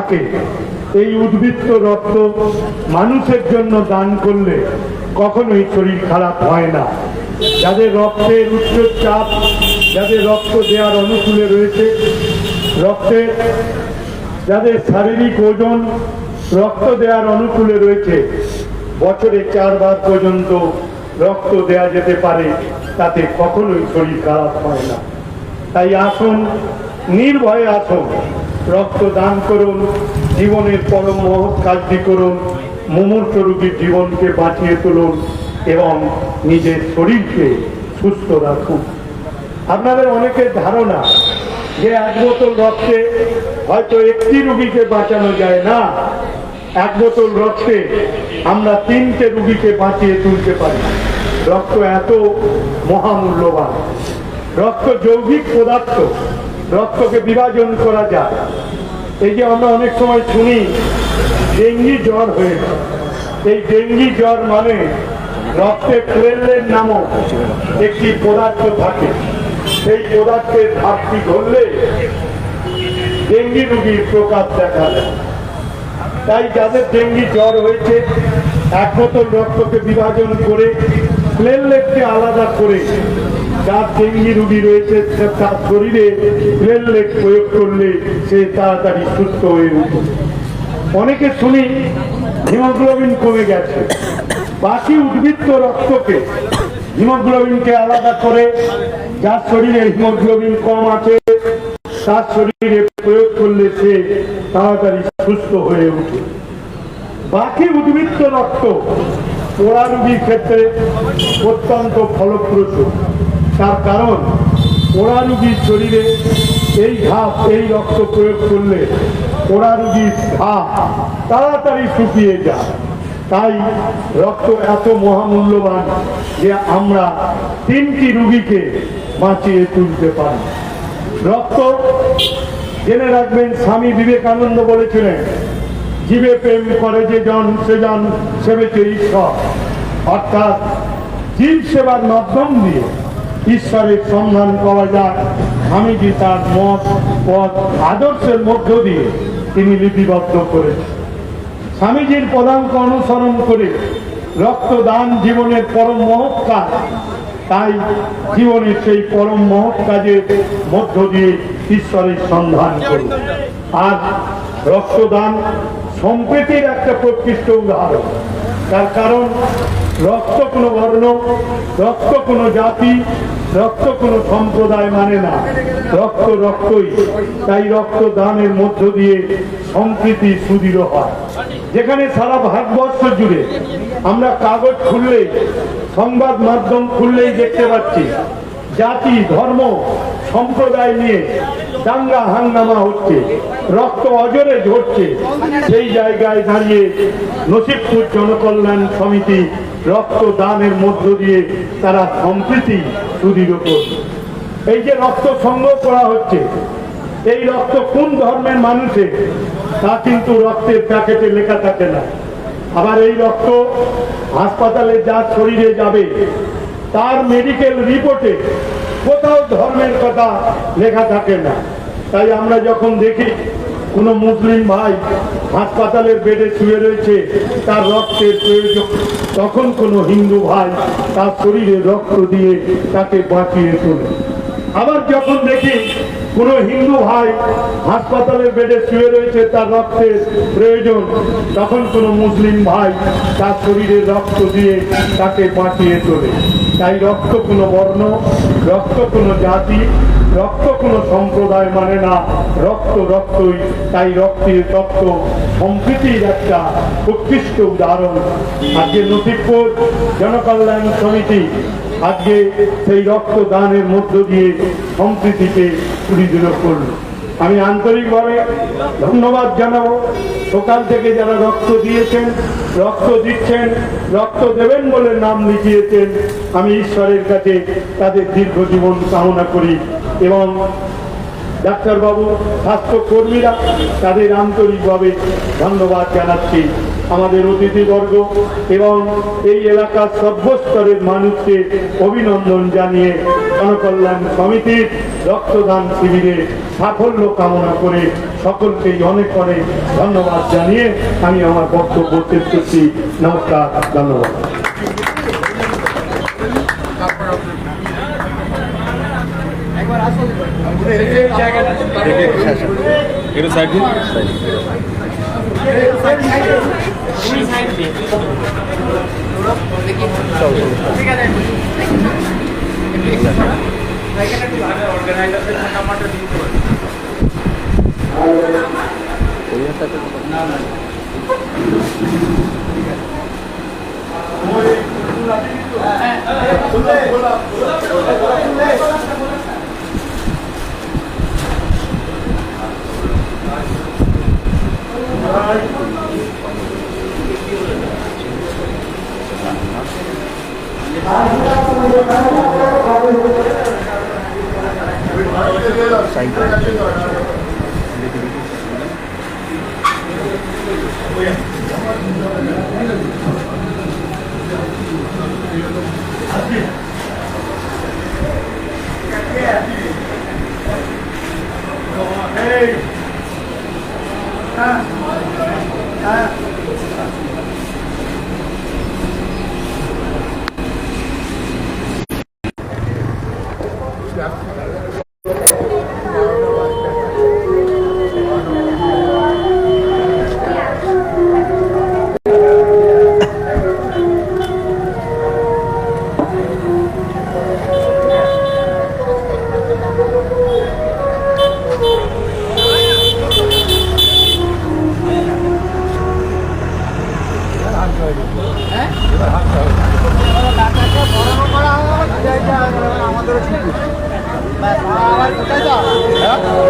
থাকে এই উদ্বৃত্ত রক্ত মানুষের জন্য দান করলে কখনোই শরীর খারাপ হয় না। যাদের রক্তের উচ্চ চাপ, যাদের রক্ত দেওয়ার অনুকূলে রয়েছে, রক্তের যাদের শারীরিক ওজন রক্ত দেওয়ার অনুকূলে রয়েছে, বছরে 4 বার পর্যন্ত রক্ত দেওয়া যেতে পারে, তাতে কখনোই শরীর খারাপ হয় না। তাই আসুন, নির্ভয়ে আসুন, রক্ত দান করুন, জীবনের পরম মহৎ কাজটি করুন, মুমূর্ষ রোগীর জীবনকে বাঁচিয়ে তুলুন এবং নিজের শরীরকে সুস্থ রাখুন। আপনাদের অনেকের ধারণা যে 1 বোতল রক্তে হয়তো একটি রোগীকে বাঁচানো যায় না, 1 বোতল রক্তে আমরা 3টে রোগীকে বাঁচিয়ে তুলতে পারি। রক্ত এত মহামূল্যবান। রক্ত যৌগিক পদার্থ, রক্তকে বিভাজন করা যায়। এই যে আমরা অনেক সময় শুনি ডেঙ্গি জ্বর হয়ে যায়, এই ডেঙ্গি জ্বর মানে রক্তে প্লেটলেট নামক একটি পদার্থ থাকে, সেই পদার্থের ঘাটতি ধরলে ডেঙ্গি রোগীর প্রকাশ দেখা যায়। তাই যাদের ডেঙ্গি জ্বর হয়েছে 1 বোতল রক্তকে বিভাজন করে প্লেটলেটকে আলাদা করে যার ডেঙ্গি রোগী রয়েছে তার শরীরে প্লেটলেট প্রয়োগ করলে সে তাড়াতাড়ি সুস্থ হয়ে উঠে। অনেকে শুনি হিমোগ্লোবিন কমে গেছে, বাকি উদ্বৃত্ত রক্তকে হিমোগ্লোবিনকে আলাদা করে যার শরীরে হিমোগ্লোবিন কম আছে তার শরীরে প্রয়োগ করলে সে তাড়াতাড়ি সুস্থ হয়ে ওঠে। বাকি উদ্বৃত্ত রক্ত পোড়া রোগীর ক্ষেত্রে অত্যন্ত ফলপ্রসূ। তার কারণ পোড়া রোগীর শরীরে এই ঘাত, এই রক্ত প্রয়োগ করলে পোড়া রোগীর ঘা তাড়াতাড়ি শুকিয়ে যায়। তাই রক্ত এত মহামূল্যবান যে আমরা 3টি রোগীকে বাঁচিয়ে তুলতে পারি। রক্ত জেনে রাখবেন, স্বামী বিবেকানন্দ বলেছিলেন, জীবে প্রেম করে যে জন সে জন সেবেছে ঈশ্বর। অর্থাৎ জীব সেবার মাধ্যম দিয়ে ঈশ্বরের সন্ধান পাওয়া যায়। স্বামীজি তার মত, পথ, আদর্শের মধ্য দিয়ে তিনি লিপিবদ্ধ করেছেন। স্বামীজির পদাঙ্ক অনুসরণ করে রক্তদান জীবনের পরম মহৎ কাজ। তাই জীবনের সেই পরম মহৎ কাজের মধ্য দিয়ে ঈশ্বরের সন্ধান করুন। আর রক্তদান সম্প্রীতির একটা প্রকৃষ্ট উদাহরণ। তার কারণ রক্ত কোনো বর্ণ, রক্ত কোনো জাতি, রক্ত কোনো সম্প্রদায় মানে না, রক্ত রক্তই। তাই রক্তদানের মধ্য দিয়ে সম্প্রীতি সুদৃঢ় হয়। যেখানে সারা ভারতবর্ষ জুড়ে আমরা কাগজ খুললেই, সংবাদ মাধ্যম খুললেই দেখতে পাচ্ছি জাতি, ধর্ম, সম্প্রদায় নিয়ে দাঙ্গা হাঙ্গামা হচ্ছে, রক্ত অজরে ঝরছে, সেই জায়গায় দাঁড়িয়ে নসিবপুর জনকল্যাণ সমিতি রক্তদানের মধ্য দিয়ে তারা সম্প্রীতি সুদৃঢ় করছে। এই যে রক্ত সংগ্রহ করা হচ্ছে, এই রক্ত কোন ধর্মের মানুষের তা কিন্তু রক্তের প্যাকেটে লেখা থাকে না। আবার এই রক্ত হাসপাতালে যার শরীরে যাবে তার মেডিকেল রিপোর্টে কোথাও ধর্মের কথা লেখা থাকে না। তাই আমরা যখন দেখি কোনো মুসলিম ভাই হাসপাতালের বেডে শুয়ে রয়েছে, তার রক্তের প্রয়োজন, তখন কোনো হিন্দু ভাই তার শরীরে রক্ত দিয়ে তাকে বাঁচিয়ে তোলে। আবার যখন দেখি কোনো হিন্দু ভাই হাসপাতালের বেডে শুয়ে রয়েছে, তার রক্তের প্রয়োজন, তখন কোনো মুসলিম ভাই তার শরীরে রক্ত দিয়ে তাকে বাঁচিয়ে তোলে। তাই রক্ত কোনো বর্ণ, রক্ত কোনো জাতি, রক্ত কোনো সম্প্রদায় মানে না, রক্ত রক্তই। তাই রক্তের তত্ত্ব সম্প্রীতির একটা উৎকৃষ্ট উদাহরণ। আজকে নসিবপুর জনকল্যাণ সমিতি আজকে সেই রক্তদানের মধ্য দিয়ে সম্প্রীতিকে সুদৃঢ় করল। আমি আন্তরিকভাবে ধন্যবাদ জানাবো সকাল থেকে যারা রক্ত দিয়েছেন, রক্ত দিচ্ছেন, রক্ত দেবেন বলে নাম লিখিয়েছেন। আমি ঈশ্বরের কাছে তাদের দীর্ঘ জীবন কামনা করি এবং ডাক্তারবাবু, স্বাস্থ্যকর্মীরা, তাদের আন্তরিকভাবে ধন্যবাদ জানাচ্ছি। আমাদের অতিথিবর্গ এবং এই এলাকার সর্বস্তরের মানুষকে অভিনন্দন জানিয়ে জনকল্যাণ সমিতির রক্তদান শিবিরে সাফল্য কামনা করে সকলকেই অনেক অনেক ধন্যবাদ জানিয়ে আমি আমার বক্তব্য শেষ করছি। নমস্কার, ধন্যবাদ।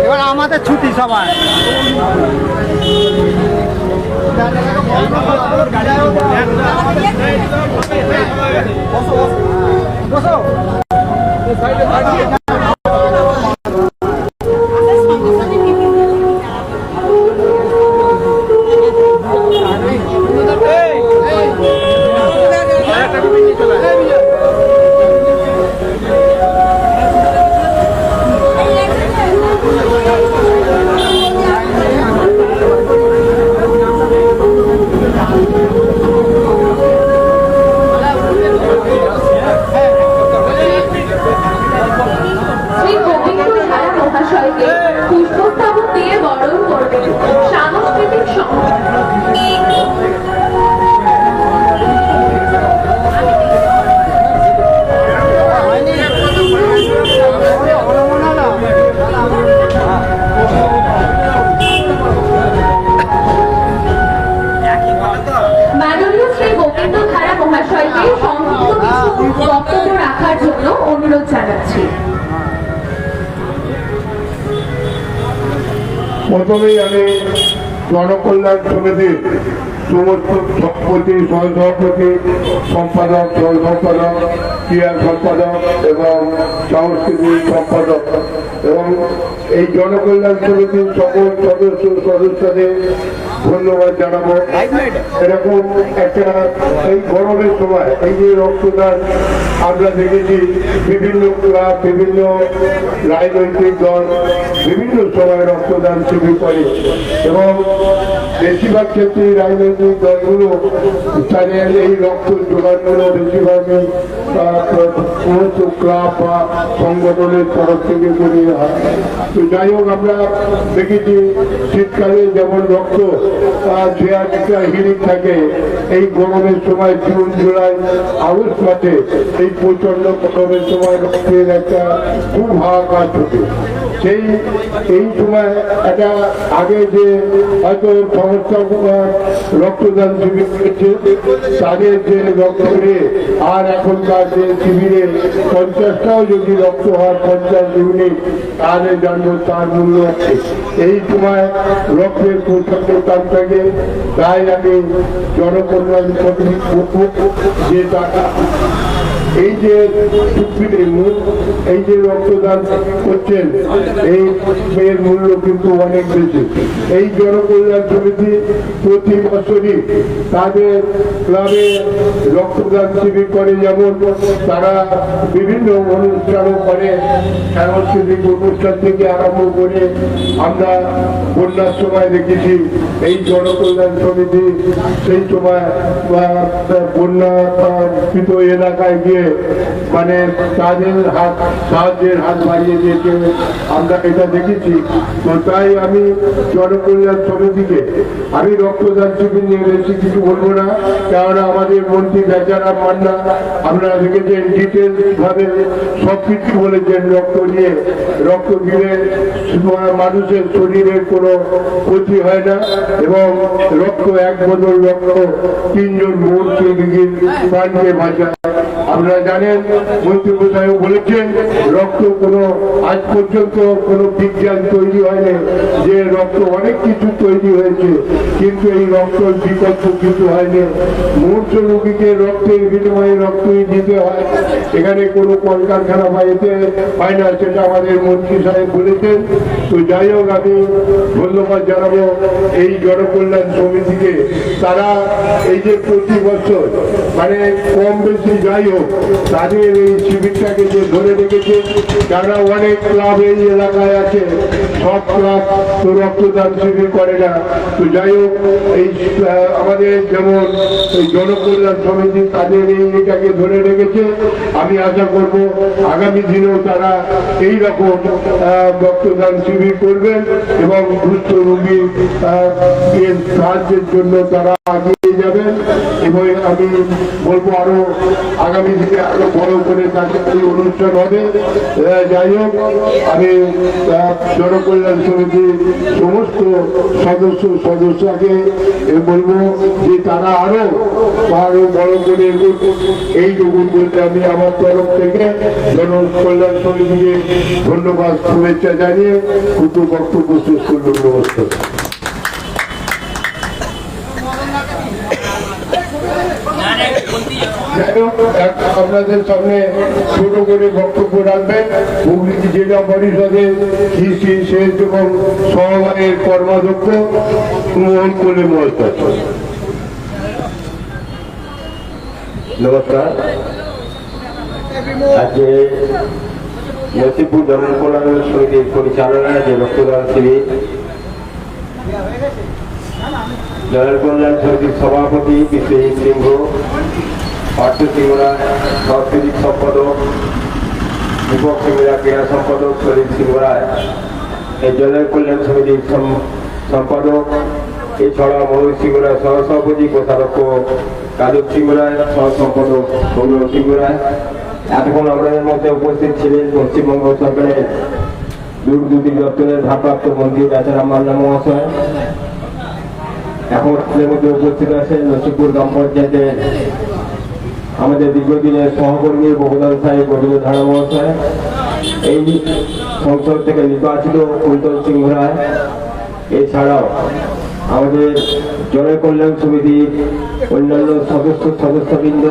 এবার আমাদের ছুটি সবাই বসো বক্তব্য রাখার জন্য অনুরোধ জানাচ্ছি। প্রথমেই আমি জনকল্যাণ সমিতির সমস্ত সভাপতি, সহসভাপতি, সম্পাদক, দল সম্পাদক, ক্রীড়া সম্পাদক এবং সাংস্কৃতিক সম্পাদক এবং এই জনকল্যাণ সমিতির সকল সদস্যদের ধন্যবাদ জানাবো। এরকম একটা এই গরমের সময় এই যে রক্তদান আমরা দেখেছি বিভিন্ন ক্লাব, বিভিন্ন রাজনৈতিক দল বিভিন্ন সময় রক্তদান শিবির করে এবং বেশিরভাগ ক্ষেত্রে রাজনৈতিক দলগুলো তাদের এই রক্ত জোগানগুলো বেশিরভাগই সমস্ত ক্লাব বা সংগঠনের তরফ থেকে করে হয়। তো যাই হোক, আমরা দেখেছি শীতকালে যেমন রক্ত একটা হিড়িক থাকে, এই গরমের সময় জুন, জুলাই, আগস্ট মাসে এই প্রচন্ড গরমের সময় রক্তের একটা খুব হাহাকার থাকে। এই সময় একটা আগে যে হয়তো সংস্থা রক্তদান শিবির করেছে তাদের যে রক্ত আর এখনকার যে শিবিরে 50টাও যদি রক্ত হয় 50 ইউনিট তাহলে জানবো তার মূল্য। এই সময় রক্তের প্রচন্ড দাম থাকে, তাই আমি জনকল্যাণ যে টাকা এই যে চুক্তির মূল এই যে রক্তদান করছেন এই এর মূল্য কিন্তু অনেক বেশি। এই জনকল্যাণ সমিতি প্রতি বছরই তাদের ক্লাবে রক্তদান শিবির করে, যেমন তারা বিভিন্ন অনুষ্ঠানও করে, সাংস্কৃতিক অনুষ্ঠান থেকে আরম্ভ করে আমরা বন্যার সময় দেখেছি এই জনকল্যাণ সমিতি সেই সময় বন্যাকৃত এলাকায় গিয়ে মানে তাদের সাহায্যের হাত বাড়িয়ে দিয়েছে, আমরা এটা দেখেছি। তো তাই আমি জনকল্যাণ সমিতিকে আমি রক্তদান শিবির নিয়ে বেশি কিছু বলবো না, কেননা আমাদের মন্ত্রী বেচারাম মান্না আপনারা দেখেছেন ডিটেলস ভাবে সবকিছু বলেছেন রক্ত নিয়ে। রক্ত দিলে মানুষের শরীরের কোনো ক্ষতি হয় না এবং রক্ত এক বদল রক্ত 3 জন মূর্তি প্রাণকে বাঁচায়। আপনারা জানেন মন্ত্রী মশাইও বলেছেন রক্ত কোনো আজ পর্যন্ত কোনো বিজ্ঞান তৈরি হয়নি যে রক্ত অনেক কিছু তৈরি হয়েছে, কিন্তু এই রক্তের বিকল্প কিছু হয়নি। মূর্ছ রোগীকে রক্তের বিনিময়ে রক্তই দিতে হয়, এখানে কোনো কলকারখানা বা এতে হয় না, সেটা আমাদের মন্ত্রী সাহেব বলেছেন। তো যাই হোক আমি ধন্যবাদ জানাবো এই জনকল্যাণ সমিতিকে, তারা এই যে প্রতি বছর মানে কম বেশি যাই হোক তাদের এই শিবিরটাকে যে ধরে রেখেছে, যারা অনেক ক্লাব এই এলাকায় আছে সব ক্লাব তো রক্তদান শিবির করে না। তো যাই হোক এই আমাদের যেমন এই জনকল্যাণ সমিতি তাদের এইটাকে ধরে রেখেছে, আমি আশা করব আগামী দিনেও তারা এইরকম রক্তদান শিবির করবেন এবং দুস্থ রোগী সাহায্যের জন্য তারা এগিয়ে যাবেন। এবং আমি বলবো আরো আগামী দিনে আরো বড় করে তাদের এই অনুষ্ঠান হবে। যাই হোক আমি জনকল্যাণ সমিতির সমস্ত সদস্যকে বলবো যে তারা আরো বড় করে এইটুকু বলতে আমি আমার তরফ থেকে জনকল্যাণ সমিতিকে ধন্যবাদ শুভেচ্ছা জানিয়ে ক্ষুদ্র বক্তব্য শেষ করলাম। নমস্কার। আপনাদের সামনে ছোট করে বক্তব্য রাখবেন হুগলি জেলা পরিষদের কৃষি সেচ এবং সমবায়ের কর্মাধ্যক্ষ মোহন কোলে মহাশয়। নমস্কার। আজকে নসিপুর জনকল্যাণ সমিতির পরিচালনায় যে রক্তদান শিবির, জনকল্যাণ সমিতির সভাপতি বিশ্বজিৎ সিংহ, পার্থ সিংহ রায় সাংস্কৃতিক সম্পাদক, দীপক সিংহ রায় ক্রীড়া সম্পাদক, সলিল সিংহ রায় এই জনকল্যাণ সমিতির সম্পাদক, এছাড়া মনোজ সিংহ রায় সহসভাপতি, কোষাধ্যক্ষ কাজল সিংহ রায়, সহ সম্পাদক সৌরভ সিংহ রায়। এতক্ষণ আমাদের মধ্যে উপস্থিত ছিলেন পশ্চিমবঙ্গ সরকারের দুর্নীতি দপ্তরের ভারপ্রাপ্ত মন্ত্রী বেচারাম মান্না মহাশয়। এখন আমাদের মধ্যে উপস্থিত আছেন নসিপুর গ্রাম পঞ্চায়েতের আমাদের দীর্ঘদিনের সহকর্মী বহুদান সাহেব গোবিন্দ ধারা মহাশয়, এই সংসদ থেকে নির্বাচিত কুন্তল সিংহ রায়, এছাড়াও আমাদের জনকল্যাণ সমিতির অন্যান্য সদস্যবৃন্দ,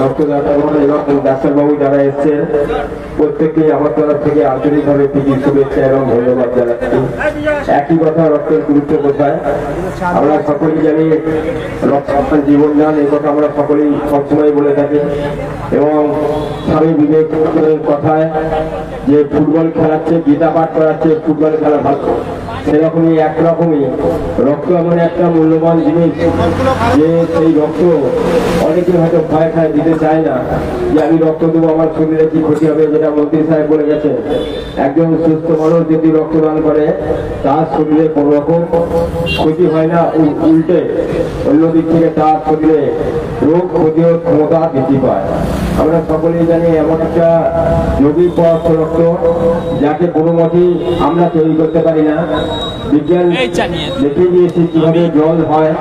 রক্তদাতাগণ এবং ডাক্তারবাবু যারা এসছেন, প্রত্যেককেই আমার তরফ থেকে আন্তরিকভাবে প্রীতি শুভেচ্ছা এবং ধন্যবাদ জানাচ্ছি। একই কথা, রক্তের গুরুত্ব কোথায় আমরা সকলেই জানি, রক্ত জীবনদান, এই কথা আমরা সকলেই সবসময় বলে থাকি। এবং স্বামী বিবেকানন্দের কথায় যে ফুটবল খেলাচ্ছে, গীতা পাঠ করাচ্ছে, ফুটবল খেলা ভালো, সেরকমই একরকমই রক্ত এমন একটা মূল্যবান জিনিস যে সেই রক্ত অনেকে হয়তো ভয় খায়, দিতে চায় না যে আমি রক্ত দেবো, আমার শরীরে কি ক্ষতি হবে, যেটা মন্ত্রী সাহেব বলে গেছে। একজন সুস্থ মানুষ যদি রক্তদান করে তার শরীরে কোনো রকম ক্ষতি হয় না, উল্টে অন্যদিক থেকে তার শরীরে রোগ প্রতিরোধ ক্ষমতা বৃদ্ধি পায়। আমরা সকলেই জানি এমন একটা জৈবিক পদার্থ রক্ত যাকে কোনো মতেই আমরা তৈরি করতে পারি না। বিজ্ঞান দেখে দিয়েছে কিভাবে জল হয়,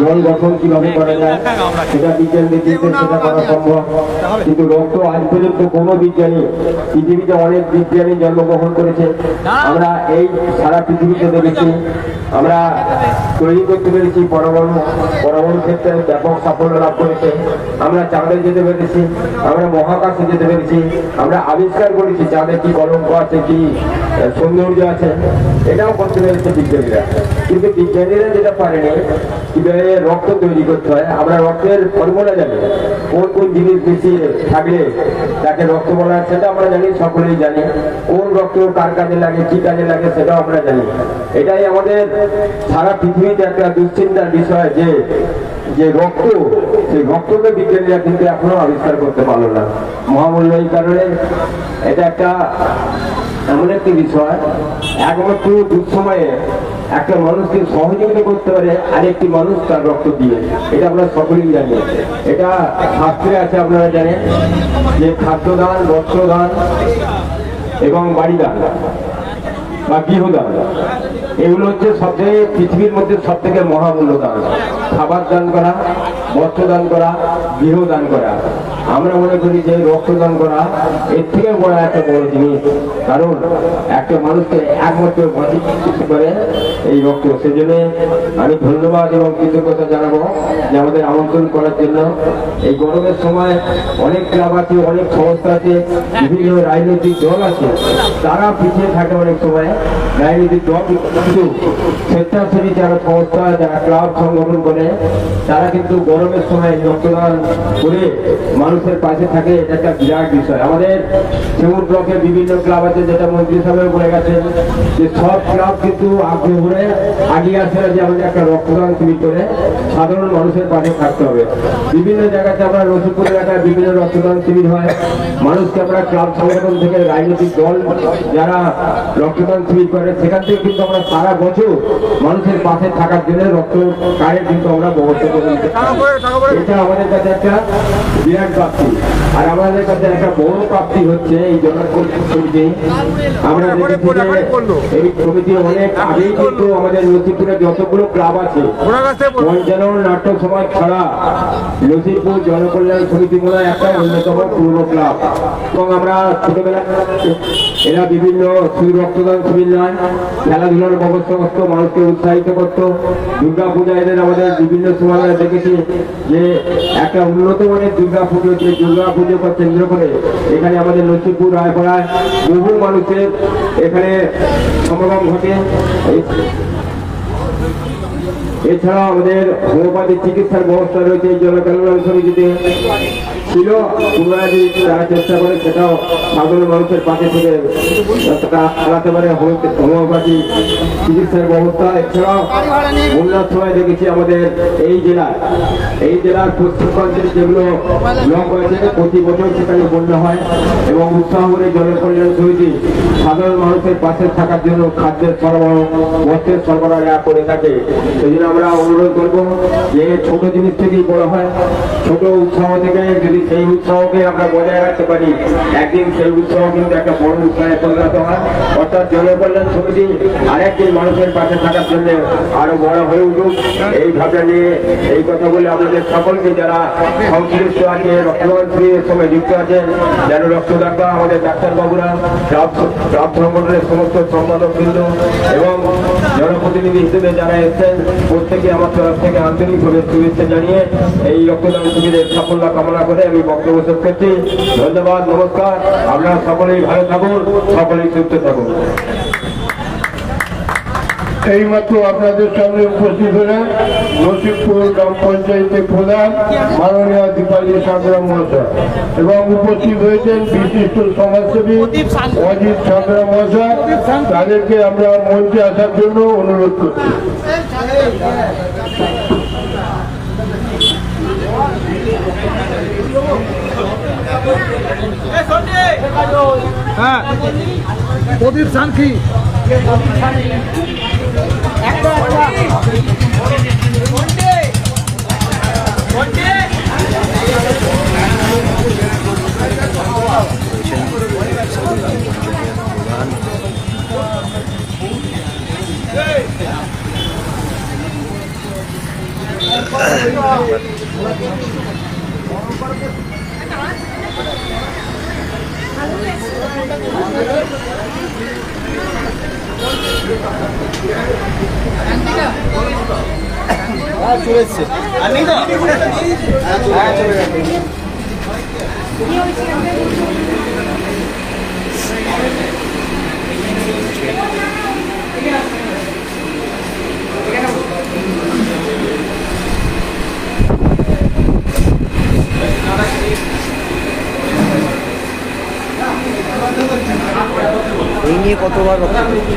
জল গঠন কিভাবে করা যায়, সেটা বিজ্ঞান দেখিয়েছে, সেটা করা সম্ভব। কিন্তু রক্ত আজ পর্যন্ত কোনো বিজ্ঞানী, পৃথিবীতে অনেক বিজ্ঞানী জন্মগ্রহণ করেছে, আমরা এই সারা পৃথিবীতে দেখেছি, আমরা তৈরি করতে পেরেছি। পরমাণু ক্ষেত্রে ব্যাপক সাফল্য লাভ করেছে, আমরা চাঁদে যেতে পেরেছি, আমরা মহাকাশে যেতে পেরেছি, আমরা আবিষ্কার করেছি চাঁদে কি কলঙ্ক আছে, কি সৌন্দর্য আছে, এটাও করতে পেরেছে বিজ্ঞানীরা। কিন্তু বিজ্ঞানীরা যেটা পারেনি কিভাবে রক্ত তৈরি করতে হয়। আমরা রক্তের ফর্মুলা জানি, কোন কোন জিনিস মিশিয়ে থাকলে তাকে রক্ত বলা হয় সেটা আমরা জানি, সকলেই জানি। কোন রক্ত কার কাজে লাগে, কি কাজে লাগে সেটাও আমরা জানি। এটাই আমাদের সারা পৃথিবীতে একটা দুশ্চিন্তার বিষয় যে যে রক্ত, সেই রক্তকে বিজ্ঞানীরা কিন্তু এখনো আবিষ্কার করতে পারলো না। মহামূল্য এই কারণে এটা একটা এমন একটি বিষয়, একমাত্র দুঃসময়ে একটা মানুষকে সহযোগিতা করতে পারে আরেকটি মানুষ তার রক্ত দিয়ে। এটা আমরা সকলেই জানি, এটা শাস্ত্রে আছে, আপনারা জানেন যে খাদ্যদান, বস্ত্রদান এবং বাড়িদান বা গৃহদান, এগুলো হচ্ছে সবথেকে পৃথিবীর মধ্যে সব থেকে মহামূল্য দান। খাবার দান করা, বস্ত্র দান করা, গৃহ দান করা। আমরা মনে করি যে রক্তদান করা এর থেকে বড় একটা বড় জিনিস, কারণ একটা মানুষকে একমাত্র বাঁচিয়ে করে এই রক্ত। সেজন্য আমি ধন্যবাদ এবং কৃতজ্ঞতা জানাবো যে আমাদের আমন্ত্রণ করার জন্য। এই গরমের সময় অনেক ক্লাব আছে, অনেক সংস্থা আছে, বিভিন্ন রাজনৈতিক দল আছে, তারা পিছিয়ে থাকে অনেক সময়। রাজনৈতিক দল কিন্তু স্বেচ্ছাসেবী যারা সংস্থা, যারা ক্লাব সংগঠন করে, তারা কিন্তু গরমের সময় রক্তদান করে মানুষের পাশে থাকে। এটা একটা বিরাট বিষয়। আমাদের সিঙ্গুর ব্লকে বিভিন্ন ক্লাব আছে, যেটা মন্ত্রী সাহেব বলে গেছেন যে সব ক্লাব কিন্তু আগ্রহ করে আগিয়ে আসে যে আমাদের একটা রক্তদান শিবির করে সাধারণ মানুষের পাশে থাকতে হবে। বিভিন্ন জায়গাতে আমরা রসিকপুর এলাকায় বিভিন্ন রক্তদান শিবির হয়, মানুষকে আমরা ক্লাব সংগঠন থেকে রাজনৈতিক দল যারা রক্তদান শিবির করে, সেখান থেকে কিন্তু আমরা সারা বছর মানুষের পাশে থাকার জন্য রক্ত কার্ডের কিন্তু আমরা ব্যবস্থা করে দিতে। এটা আমাদের কাছে একটা বিরাট প্রাপ্তি। আর আমাদের কাছে একটা বড় প্রাপ্তি হচ্ছে এই জনসমিতি। আমরা দেখেছি যে এই সমিতি অনেক আগেই কিন্তু আমাদের লক্ষ্মীপুরে যতগুলো ক্লাব আছে, পঞ্চানন নাট্য সমাজ ছাড়া লক্ষ্মীপুর জনকল্যাণ সমিতি মনে হয় একটা অন্যতম পুরনো ক্লাব। এবং আমরা ছোটবেলা এরা বিভিন্ন রক্তদান শিবির নয়, খেলাধুলার ব্যবস্থা করতো, মানুষকে উৎসাহিত করতো। দুর্গা পূজা এদের আমাদের বিভিন্ন সময় আমরা দেখেছি যে একটা উন্নত মানের দুর্গা পুজো, যে দুর্গা পুজোকে কেন্দ্র করে এখানে আমাদের লক্ষ্মীপুর রায়পাড়ায় বহু মানুষের এখানে সমাগম ঘটে। এছাড়াও আমাদের হোমিওপ্যাথি চিকিৎসার ব্যবস্থা রয়েছে এই জনকল্যাণ সমিতিতে ছিল। পুনরায় যদি তারা চেষ্টা করে সেটাও সাধারণ মানুষের পাশে থেকে তারা চালাতে পারে হোমিওপ্যাথি চিকিৎসার ব্যবস্থা। এছাড়াও বন্যার সময় দেখেছি আমাদের এই জেলার পশ্চিমবঙ্গের যেগুলো ব্লক হয়েছে প্রতি বছর সেখানে বন্যা হয় এবং উৎসাহ করে জনকল্যাণ সমিতি সাধারণ মানুষের পাশে থাকার জন্য খাদ্যের সরবরাহ, বস্ত্রের সরবরাহ করে থাকে। সেই জন্য আমরা অনুরোধ করবো যে ছোট জিনিস থেকেই বড় হয়, ছোট উৎসাহ থেকে যদি সেই উৎসাহকে আমরা বজায় রাখতে পারি, একদিন সেই উৎসাহ কিন্তু একটা বড় উৎসাহে পরিণত হয়। অর্থাৎ জনকল্যাণ সমিতি আরেকদিন মানুষের পাশে থাকার জন্য আরো বড় হয়ে উঠুক, এই ভাবনা নিয়ে এই কথা বলে আপনাদের সকলকে যারা সংশ্লিষ্ট আছে, রক্তদান শিবিরের সঙ্গে যুক্ত আছেন, যেন রক্তদান করা আমাদের ডাক্তারবাবুরা, ক্লাব সংগঠনের সমস্ত সম্পাদক বিন্দু এবং জনপ্রতিনিধি হিসেবে যারা এসেছেন, প্রত্যেকে আমার তরফ থেকে আন্তরিকভাবে শুভেচ্ছা জানিয়ে এই রক্তদান শিবিরের সাফল্য কামনা করে আমি বক্তব্য শেষ করছি। ধন্যবাদ, নমস্কার। আপনারা সকলেই ভালো থাকুন, সকলেই সুস্থ থাকুন। এইমাত্র আপনাদের সামনে উপস্থিত হলেন নসিবপুর গ্রাম পঞ্চায়েতের প্রধান মাননীয় দীপালী সাঁতরা মহাশয় এবং উপস্থিত হয়েছেন বিশিষ্ট সমাজসেবী অজিত সাঁতরা মহাশয়। তাদেরকে আমরা মঞ্চে আসার জন্য অনুরোধ করছি। হ্যাঁ, প্রদীপ সানকি চলে এসছে আর নেই তো, চলে গেছে। এই নিয়ে কতবার রক্ত দিয়েছে?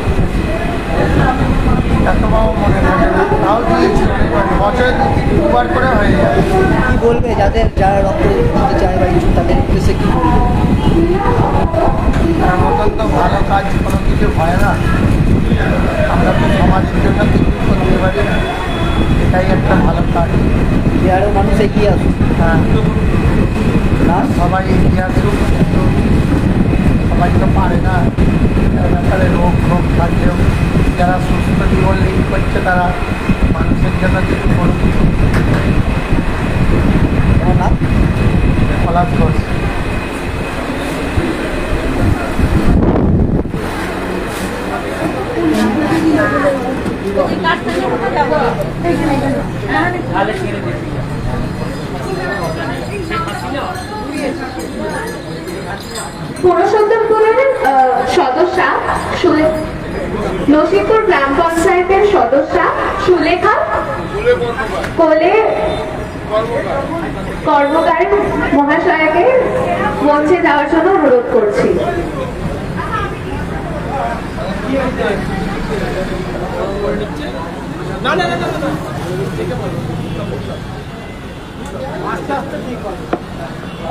এতটাও মনে থাকে না, তাও দিয়েছি বছরে দুবার করে হয়ে যায়। কি বলবে যারা রক্ত দিতে চায় বা ইচ্ছুক তাদের উদ্দেশ্যে কি বলবে? তার মতন তো ভালো কাজ কোনো কিছু হয় না। আমরা তো সমাজের জন্য কিছু করতে পারি, এটাই একটা ভালো কাজ। যে আরও মানুষ এগিয়ে আসুক। হ্যাঁ, না সবাই এগিয়ে আসুক, কিন্তু সবাই তো পারে না। এর ব্যাপারে রোগ থাকলেও যারা সুস্থ জীবন লিড করছে তারা মানুষের জন্য কিছু করুক। তোমার নাম? পলাশ ঘোষ। পুরুষোত্তমপুরের সদস্যা নসিপুর গ্রাম পঞ্চায়েতের সদস্যা সুলেখা কোলে কর্মকার মহাশয়কে মঞ্চে যাওয়ার জন্য অনুরোধ করছি।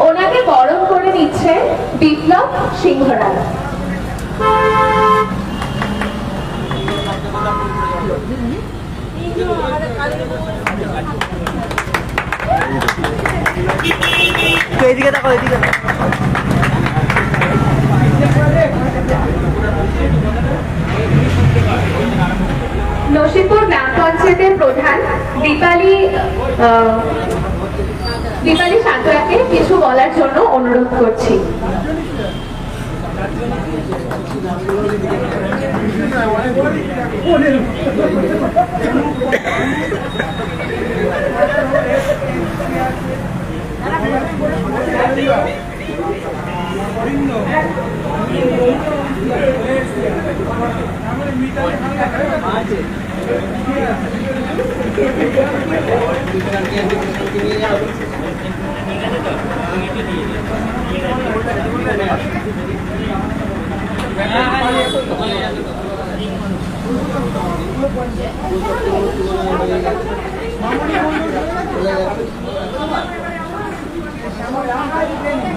ওনাকে বরণ করে নিচ্ছে বিপ্লব সিংহরায়। এদিকে দেখো, এদিকে দেখো। নসিপুর গ্রাম পঞ্চায়েতের প্রধান দীপালি সাঁতরাকে কিছু বলার জন্য অনুরোধ করছি।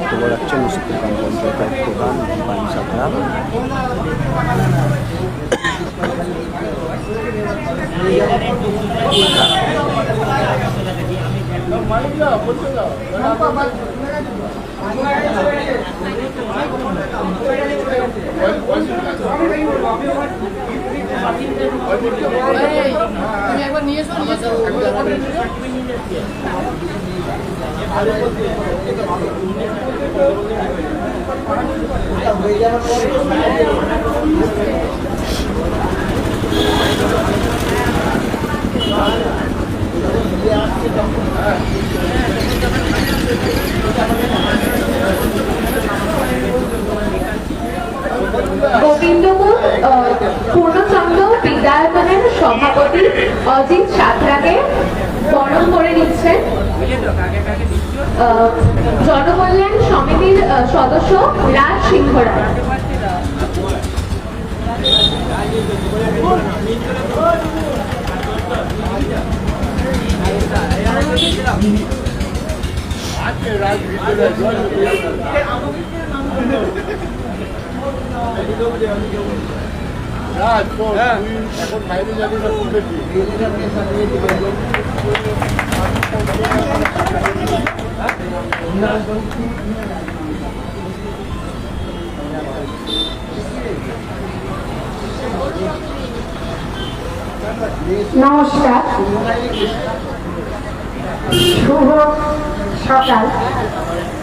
খবর রাখছে নসিপুর গ্রাম পঞ্চায়েতের প্রধান দীপালি সাঁতরা। গোবিন্দপুর পূর্ণচন্দ্র বিদ্যায়তনের সভাপতি অজিত সাঁতরাকে বরণ করে নিচ্ছেন জনকল্যাণ সমিতির সদস্য রাজ সিংহরায়। এখন বাইরে যাবে না, নমস্কার, শুভ সকাল।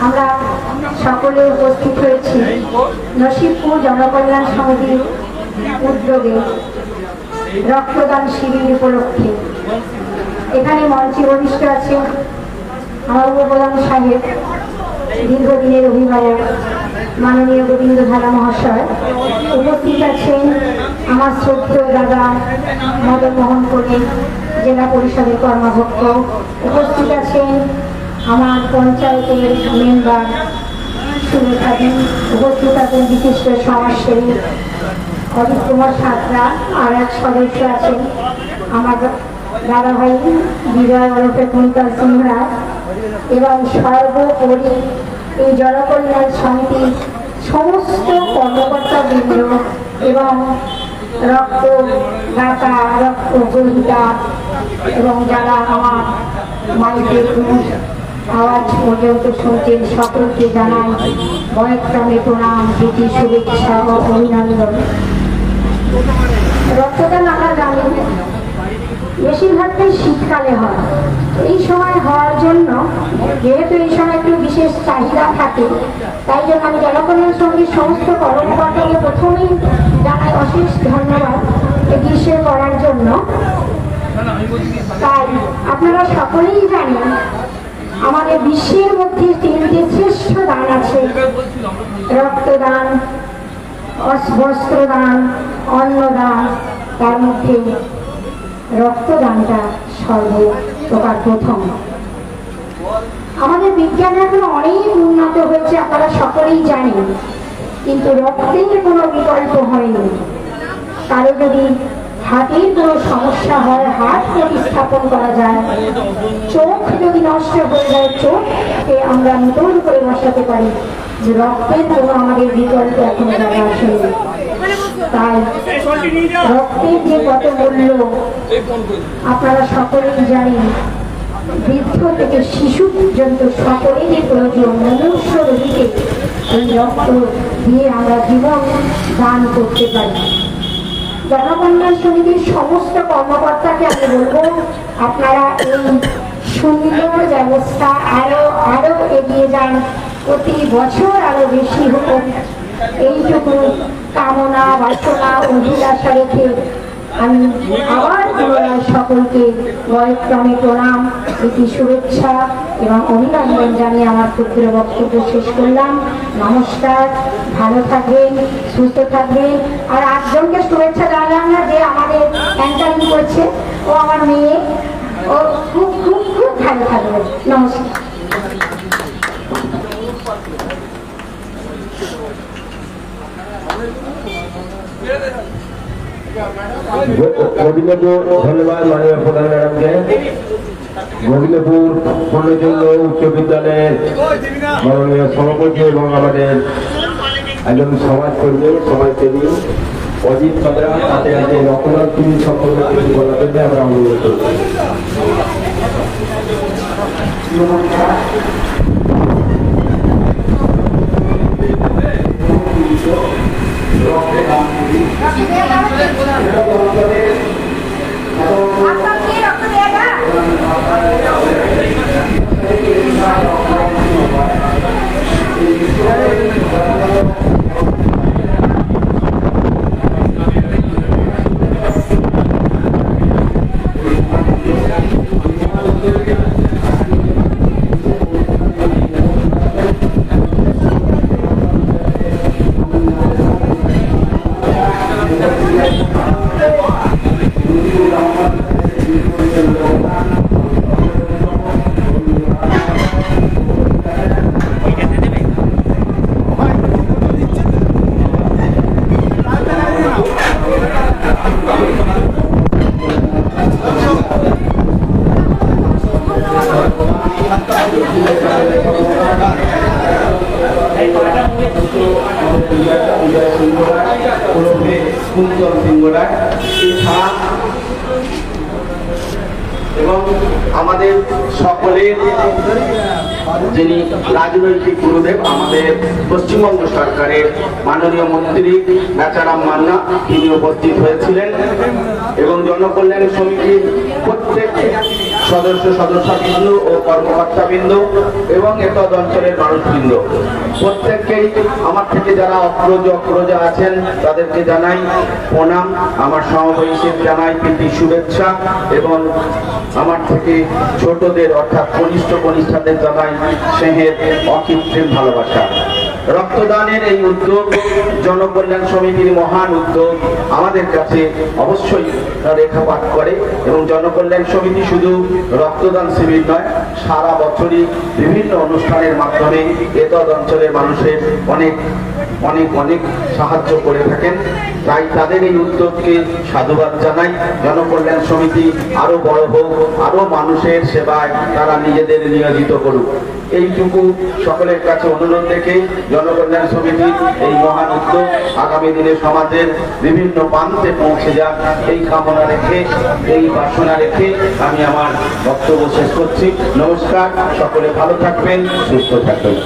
আমরা সকলে উপস্থিত হয়েছি নসিবপুর জনকল্যাণ সমিতির উদ্যোগে রক্তদান শিবির উপলক্ষে। এখানে মঞ্চে বরিষ্ঠ আছেন আমার উপপ্রধান সাহেব দীর্ঘদিনের অভিভাবক মাননীয় গোবিন্দ ধারা মহাশয়, উপস্থিত আছেন আমার শ্রদ্ধেয় দাদা মদন মোহন কোলে, জেলা পরিষদের কর্মাধ্যক্ষ, উপস্থিত আছেন আমার পঞ্চায়েতের মেম্বার সুরেখাদি, উপস্থিত আছেন বিশিষ্ট সমাজসেবী অজিত কুমার সাঁতরা, আর এক সদস্য আছেন আমার দাদা ভাই বিজয় ওরফে কুন্তল সিংহ রায়, এবং সর্বোপরি এই জনকল্যাণ সমিতির সমস্ত কর্মকর্তাবৃন্দ এবং রক্তদাতা, রক্তগ্রহীতা এবং যারা আমার মাইকের আওয়াজ পর্যন্ত শুনছেন, সকলকে জানাই বয়ক্রমে প্রণাম, প্রীতি, শুভেচ্ছা ও অভিনন্দন। রক্তদান আমরা জানি বেশিরভাগটাই শীতকালে হয়। এই সময় হওয়ার জন্য যেহেতু এই সময় একটু বিশেষ চাহিদা থাকে, তাই জন্য আমি জনকল্যাণ সমিতির সমস্ত কর্মকর্তাকে প্রথমেই জানাই অশেষ ধন্যবাদ এই বিষয় করার জন্য। তাই আপনারা সকলেই জানেন আমাদের বিশ্বের মধ্যে তিনটি শ্রেষ্ঠ দান আছে: রক্তদান, বস্ত্রদান, অন্নদান। তার মধ্যে রক্তদানটা সর্বপ্রকার প্রথম। আমাদের বিজ্ঞান এখন অনেক উন্নত হয়েছে, আপনারা সকলেই জানেন, কিন্তু রক্তের কোনো বিকল্প হয়নি। কারো যদি হাতের কোনো সমস্যা হয়, হাত প্রতিস্থাপন করা যায়। চোখ যদি নষ্ট হয়ে যায়, চোখকে আমরা নতুন করে বসাতে পারি। যে রক্তের কোনো আমাদের বিকল্প এখন জানা আসেনি। তাই রক্তের যে কত মূল্য আপনারা সকলেই জানেন। বৃদ্ধ থেকে শিশু পর্যন্ত সকলেরই প্রয়োজন। মনুষ্য রোগীকে এই রক্ত দিয়ে আমরা জীবন দান করতে পারি। জনকল্যাণ সমিতির সমস্ত কর্মকর্তাকে আমি বলবো, আপনারা এই সুন্দর ব্যবস্থা আরো এগিয়ে যান, প্রতি বছর আরো বেশি হোক, এইটুকু কামনা বাসনা অভিলাষা রেখে আমি আবার পুনরায় সকলকে বয়ক্রমে প্রণাম, প্রীতি, শুভেচ্ছা এবং অভিনন্দন জানিয়ে আমার ক্ষুদ্র বক্তব্য শেষ করলাম। নমস্কার, ভালো থাকবেন, সুস্থ থাকবেন। আর একজনকে শুভেচ্ছা জানালাম না, যে আমাদের অ্যাঙ্কারিং করছে, ও আমার মেয়ে, ও খুব খুব খুব ভালো থাকবে। নমস্কার। গোবিন্দপুর, ধন্যবাদ মাননীয় প্রধান ম্যাডামকে। গোবিন্দপুর পূর্ণচন্দ্র উচ্চ বিদ্যালয়ের মাননীয় সভাপতি এবং আমাদের একজন সমাজকর্মী, সমাজসেবী অজিত সাঁতরা, তাতে আছে রকনাথ তিনি সম্পর্কে কিছু বলার জন্য আমরা অনুরোধ করব। এবং আমাদের সকলের যিনি রাজনৈতিক গুরুদেব, আমাদের পশ্চিমবঙ্গ সরকারের মাননীয় মন্ত্রী বেচারাম মান্না, তিনি উপস্থিত হয়েছিলেন এবং জনকল্যাণ সমিতির প্রত্যেক সদস্যবৃন্দ ও কর্মকর্তাবৃন্দ এবং এতদ অঞ্চলের মানুষবৃন্দ প্রত্যেককেই আমার থেকে যারা অগ্রজা আছেন তাদেরকে জানাই প্রণাম, আমার সমবয়সীদের জানাই প্রীতি শুভেচ্ছা এবং আমার থেকে ছোটদের অর্থাৎ কনিষ্ঠাদের জানাই স্নেহের অকৃত্রিম ভালোবাসা। রক্তদানের এই উদ্যোগ জনকল্যাণ সমিতির মহান উদ্যোগ আমাদের কাছে অবশ্যই রেখাপাত করে এবং জনকল্যাণ সমিতি শুধু রক্তদান শিবির নয়, সারা বছরই বিভিন্ন অনুষ্ঠানের মাধ্যমে এতদ অঞ্চলের মানুষের অনেক অনেক অনেক সাহায্য করে থাকেন। তাই তাদের এই উদ্যোগকে সাধুবাদ জানাই। জনকল্যাণ সমিতি আরো বড় হোক, আরো মানুষের সেবায় তারা নিজেদের নিয়োজিত করুক, এইটুকু সকলের কাছে অনুরোধ রেখে জনকল্যাণ সমিতির এই মহান উদ্যোগ আগামী দিনে সমাজের বিভিন্ন প্রান্তে পৌঁছে যাক, এই কামনা রেখে, এই বাসনা রেখে আমি আমার বক্তব্য শেষ করছি। নমস্কার, সকলে ভালো থাকবেন, সুস্থ থাকবেন।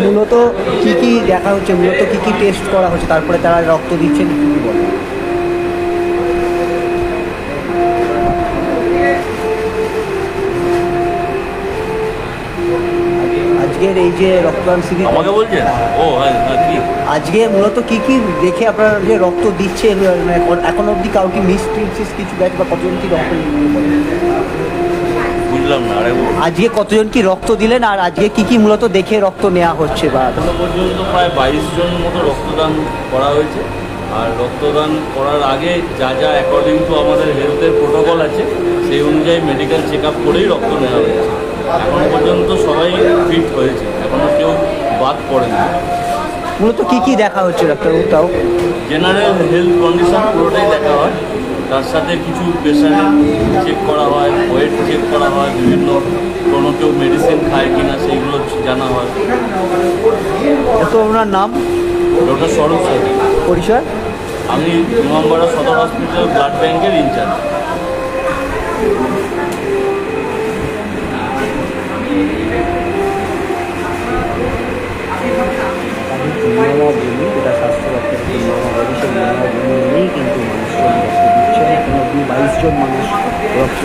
মূলত কি কি দেখা হচ্ছে, মূলত কি কি টেস্ট করা হচ্ছে, তারপরে তারা রক্ত দিচ্ছেন, কি কি বলে? আজকের এই যে রক্তদান শিবির আমাকে বলছেন? ও হ্যাঁ, কি আজকে মূলত কি কি দেখে আপনারা যে রক্ত দিচ্ছে, এখন অবধি কাউ কি মিস কিছু ব্যাচ বা কতজন কি রক্ত বুঝলাম না। আজকে কতজন কি রক্ত দিলেন, আর আজকে কি কি মূলত দেখে রক্ত নেওয়া হচ্ছে? বা এখনো পর্যন্ত প্রায় 22 জন মতো রক্তদান করা হয়েছে। আর রক্তদান করার আগে যা যা অ্যাকর্ডিং টু আমাদের হেলথের প্রোটোকল আছে সেই অনুযায়ী মেডিকেল চেক আপ করেই রক্ত নেওয়া হয়েছে। এখনো পর্যন্ত সবাই ফিট হয়েছে, এখনো কেউ বাদ পড়েনি। মূলত কি কি দেখা হচ্ছে ডাক্তারবাবু? তাও জেনারেল হেলথ কন্ডিশন পুরোটাই দেখা হয়, তার সাথে কিছু প্রেশারে চেক করা হয়, ওয়েট চেক করা হয়, বিভিন্ন কোনো কেউ মেডিসিন খায় কিনা সেইগুলো জানা হয়। তো ওনার নাম? ডক্টর স্বরূপ সাথী। পরিচয়? আমি ইমামবাড়া সদর হসপিটাল ব্লাড ব্যাংকের ইনচার্জ। যেটা স্বাস্থ্য দপ্তরের নিয়মাবলী, সেই নিয়মাবলী মেনেই কিন্তু মানুষজন রক্ত দিচ্ছেন। এখনো 22 জন মানুষ রক্ত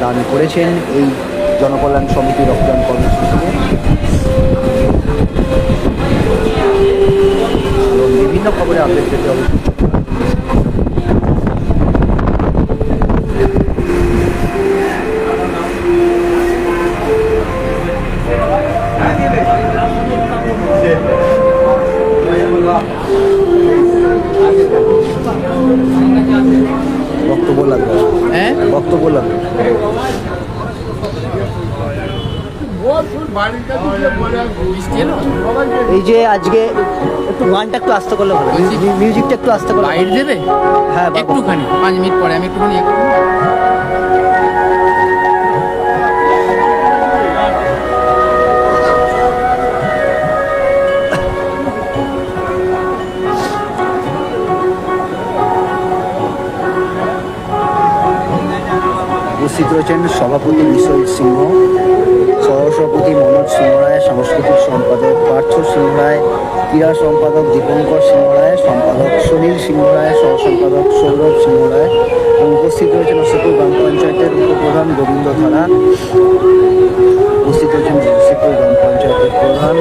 দান করেছেন এই জনকল্যাণ সমিতি রক্তদান কর্মসূচিতে। এবং বিভিন্ন খবরে আপডেট পেতে হবে। বক্তব্য লাগবে, হ্যাঁ বক্তব্য লাগবে। এই যে আজকে একটু গানটা একটু আস্তে করলে ভালো, মিউজিকটা একটু আস্তে করলে। লাইট দেবে? হ্যাঁ একটুখানি 5 মিনিট পরে আমি একটুখানি উপস্থিত রয়েছেন সভাপতি বিশ্বজিৎ সিংহ, সহসভাপতি মনোজ সিংহ রায়, সাংস্কৃতিক সম্পাদক পার্থ সিংহ রায়, ক্রীড়া সম্পাদক দীপঙ্কর সিংহ রায়, সম্পাদক সুনীল সিংহ রায়, সহ সম্পাদক সৌরভ সিংহ রায় এবং উপস্থিত রয়েছেন নসিপুর গ্রাম পঞ্চায়েতের উপপ্রধান গোবিন্দ ধারা, উপস্থিত রয়েছেন নসিপুর গ্রাম পঞ্চায়েতের প্রধান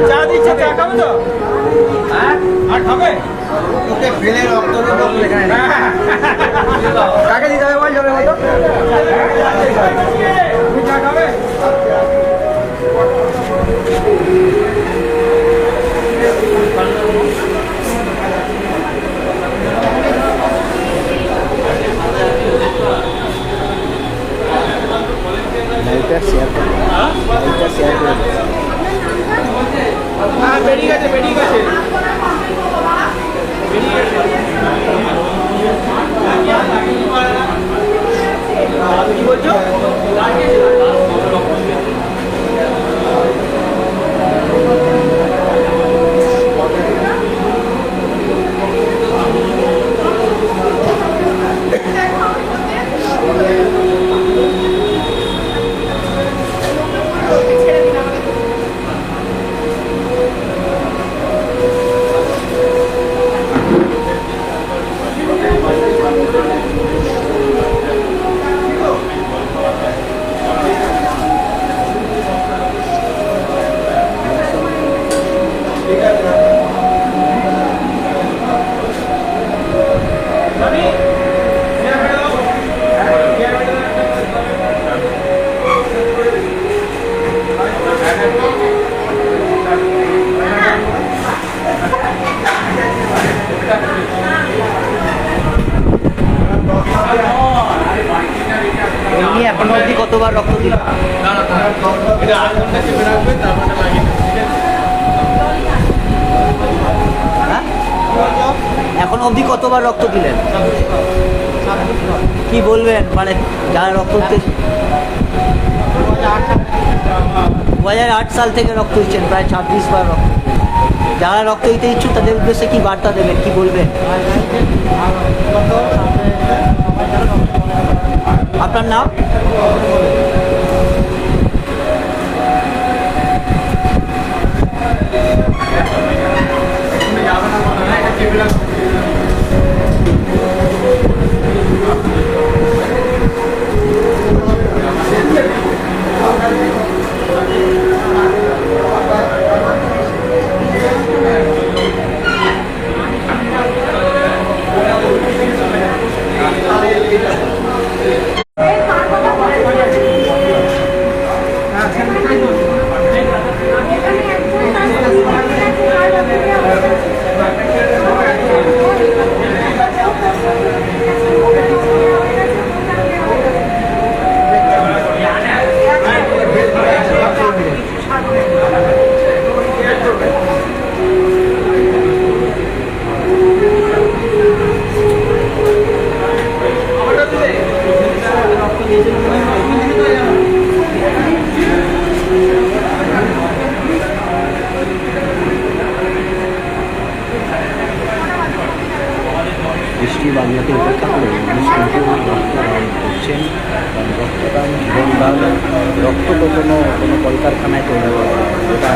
চা দিচ্ছে কাকে দিতে হবে বল জলের মতো? লাইভটা শেয়ার করুন, লাইভটা শেয়ার করে দিন। কি বলছো? এমনি এখনো অবধি কতবার রক্ত দিল? হ্যাঁ? এখনো অবধি কতবার রক্ত দিলেন? কি বলবেন, মানে যারা রক্ত দিতে 2008 সাল থেকে রক্ত দিচ্ছেন, প্রায় 26 বার রক্ত। যারা রক্ত দিতে ইচ্ছুক তাদের উদ্দেশ্যে কি বার্তা দেবেন, কি বলবেন? আপনার নাম? বৃষ্টি বাংলাকে উপেক্ষা করে মানুষ কিন্তু রক্তদান করছেন। রক্তদান জীবনদান, রক্ত তো কোনো কলকারখানায় তৈরি করা হয়, এটা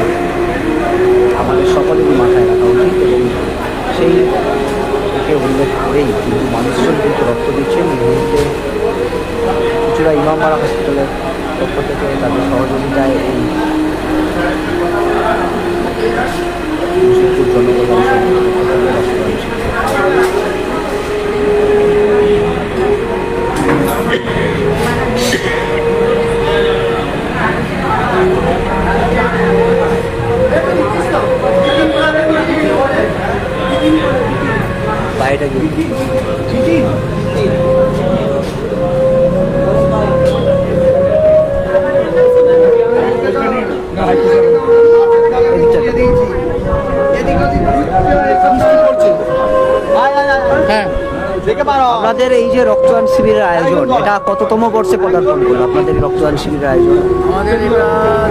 আমাদের সকলেরই মাথায় রাখা উচিত এবং সেইকে উল্লেখ করেই কিন্তু মানুষজন কিন্তু রক্ত দিচ্ছেন। এই মুহূর্তে কিছুটা ইমামবাড়া হসপিটালের পক্ষ থেকে তাদের সহযোগিতায় এই মুর্শিদপুর জনকল্যাণ সংঘের পক্ষ থেকে রক্তদান শিবির। বাইরে হ্যাঁ, আপনাদের এই যে রক্তদান শিবিরের আয়োজন, এটা কততম বর্ষে পদার্পণ করলো আপনাদের রক্তদান শিবিরের আয়োজন? আমাদের এটা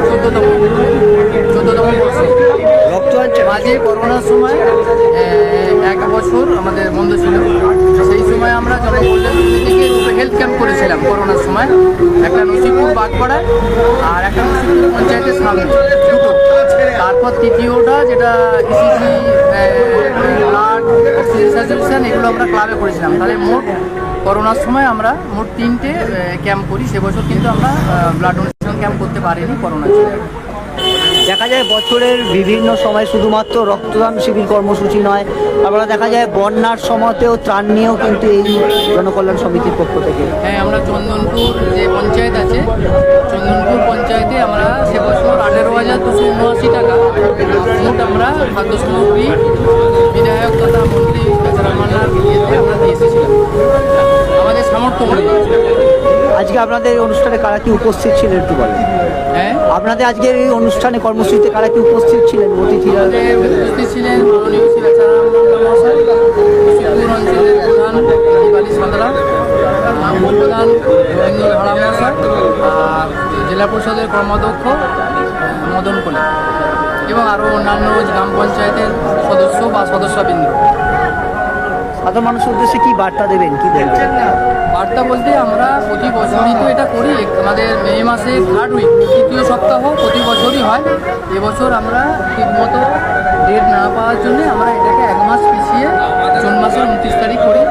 14তম বর্ষ। রক্তদান মাঝে করোনার সময় 1 বছর আমাদের বন্ধ ছিল। সেই সময় আমরা জনকল্যাণ থেকে হেলথ ক্যাম্প করেছিলাম করোনার সময়, একটা নসিবপুর বাগপাড়ায় আর একটা নসিবপুর পঞ্চায়েতের সামনে, দুটো। তারপর তৃতীয়টা যেটা ইসিজি, ব্লাড, অক্সিজেন স্যাচুরেশন, এগুলো আমরা ক্লাবে করেছিলাম। তাহলে মোট করোনার সময় আমরা মোট 3টে ক্যাম্প করি। সে বছর কিন্তু আমরা ব্লাড ডোনেশন ক্যাম্প করতে পারিনি, করোনা ছিল। দেখা যায় বছরের বিভিন্ন সময় শুধুমাত্র রক্তদান শিবির কর্মসূচি নয়, তারপরে দেখা যায় বন্যার সময়তেও ত্রাণ নিয়েও কিন্তু এই জনকল্যাণ সমিতির পক্ষ থেকে। হ্যাঁ, আমরা চন্দনপুর যে পঞ্চায়েত আছে, চন্দনপুর পঞ্চায়েতে আমরা সে বছর 18,279 টাকা মোট আমরা খাদ্য সামগ্রী বিধায়ক তথা মন্ত্রী মান্নার ইয়েতে আমরা দিয়ে এসেছিলাম আমাদের সামর্থ্য অনুযায়ী। আজকে আপনাদের এই অনুষ্ঠানে কারা কি উপস্থিত ছিলেন একটু বলেন? হ্যাঁ, আপনাদের আজকের এই অনুষ্ঠানে কর্মসূচিতে কারা কি উপস্থিত ছিলেন অতিথিরা? আমাদের উপস্থিত ছিলেন মাননীয় শ্রী বেচারাম মহাশয়, সুপুর অঞ্চলের প্রধান দিবালী সাঁতরা, প্রধান রবীন্দ্র ধারা মহাশয়, আর জেলা পরিষদের কর্মাধ্যক্ষ মদন কোলে এবং আরও অন্যান্য গ্রাম পঞ্চায়েতের সদস্য বা সদস্যবৃন্দ। সাধারণ মানুষের উদ্দেশ্যে কি বার্তা দেবেন, কি বলবেন? বার্তা বলতে আমরা প্রতি বছরই তো এটা করি, আমাদের মে মাসে 3rd উইক, তৃতীয় সপ্তাহ প্রতি বছরই হয়। এবছর আমরা ঠিকমতো ডেট না পাওয়ার জন্য আমরা এটাকে 1 মাস পিছিয়ে জুন মাসের 29 তারিখ করি।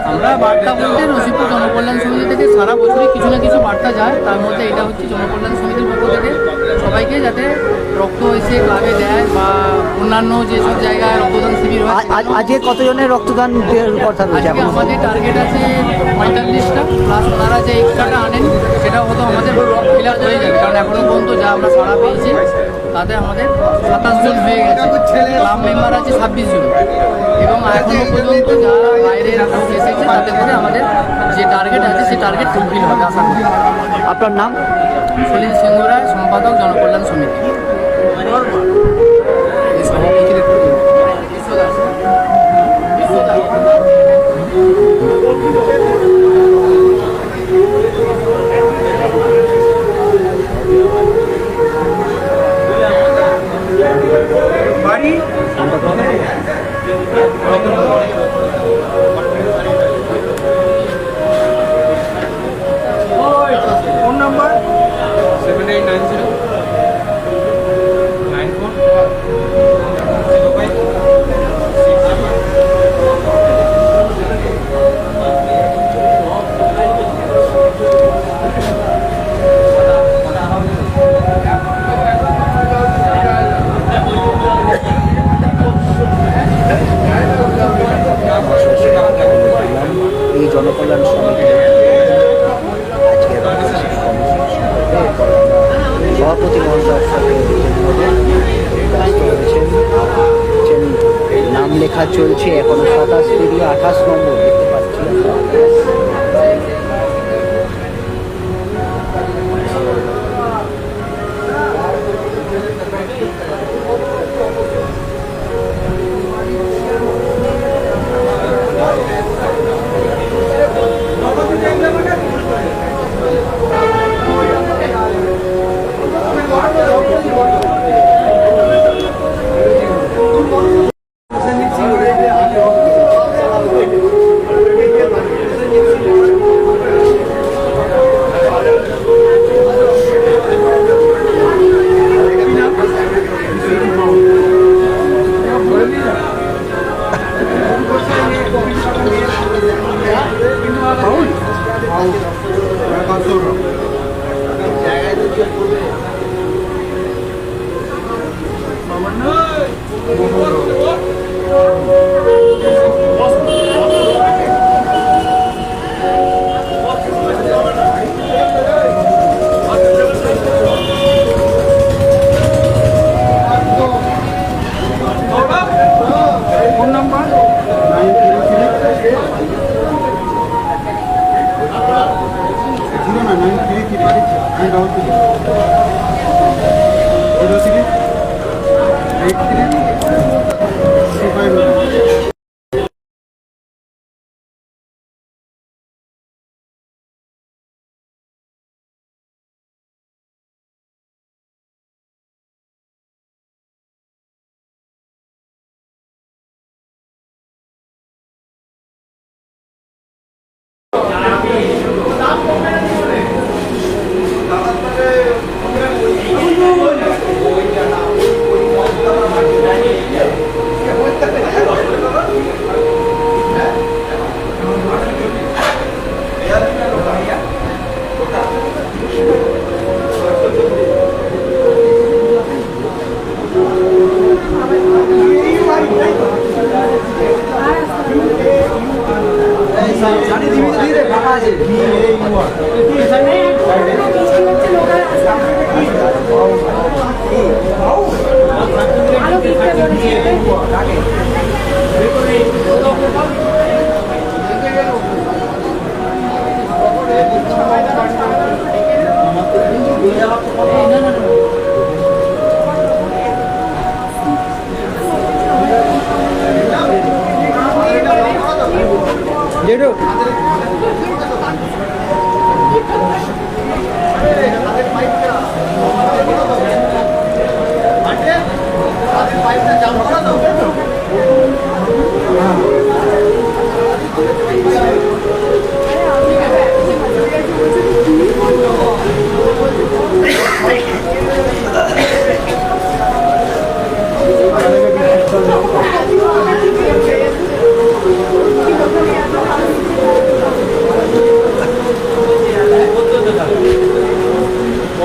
আমরা বার্তা বলতে নসিপুর জনকল্যাণ সমিতি থেকে সারা বছরই কিছু না কিছু বার্তা যায়, তার মধ্যে এটা হচ্ছে জনকল্যাণ সমিতির পক্ষ থেকে সবাইকে যাতে রক্ত এসে ক্লাবে দেয় বা অন্যান্য যেসব জায়গায় রক্তদান শিবির হয়। আজকে কতজনের রক্তদান কথা রয়েছে? আজকে আমাদের টার্গেট আছে 45টা, প্লাস ওনারা যে এক্সট্রাটা আনেন সেটা হয়তো আমাদের ফিল আপ হয়ে যাবে, কারণ এখনও পর্যন্ত যা আমরা সাড়া পেয়েছি তাতে আমাদের 27 জন হয়ে গেছে। ক্লাব মেম্বার আছে 26 জন এবং এখনও পর্যন্ত যা বাইরের লোক এসেছে তাতে করে আমাদের যে টার্গেট আছে সেই টার্গেট ফুলফিল হবে আশা করি। আপনার নাম? সলিল সিংহ রায়, সম্পাদক জনকল্যাণ সমিতি। সভাপতির একটু বিশ্বদাস। Phone number 7895। এই জনকল্যাণ সমিতি আজকে সভাপতি মহাশয়ের সাথে ব্যস্ত হয়েছেন। নাম লেখা চলছে, এখনো 27 পেরিয়ে 28 নম্বর দেখতে পাচ্ছি।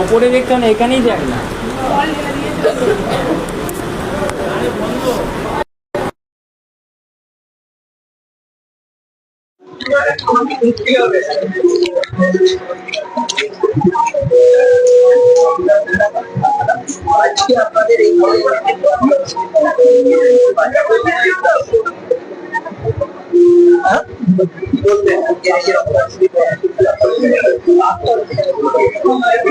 ওপরে দেখতে না, এখানেই দেখ না। আপনাদের এই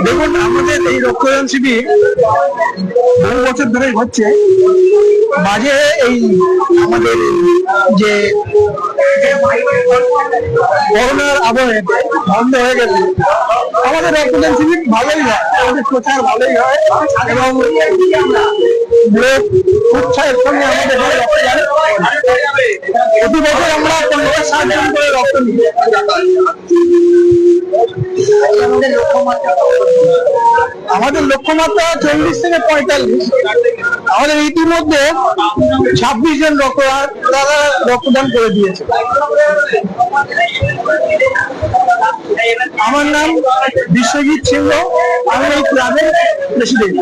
দেখুন, আমাদের এই রক্তদান শিবির বহু বছর ধরে হচ্ছে। মাঝে এই আমাদের যে করোনার আবহে বন্ধ হয়ে গেছে, আমাদের রক্তদান শিবির ভালোই হয়, আমাদের প্রচার ভালোই হয় এবং লোক উৎসাহের সঙ্গে আমাদের রক্তদান। প্রতি বছর আমরা 50-60 জন করে রক্ত নিই। আমাদের লক্ষ্যমাত্রা 40 থেকে 45। আমাদের ইতিমধ্যে 26 জন তারা রক্তদান করে দিয়েছে। আমার নাম বিশ্বজিৎ সিংহ, আমি এই ক্লাবের প্রেসিডেন্ট।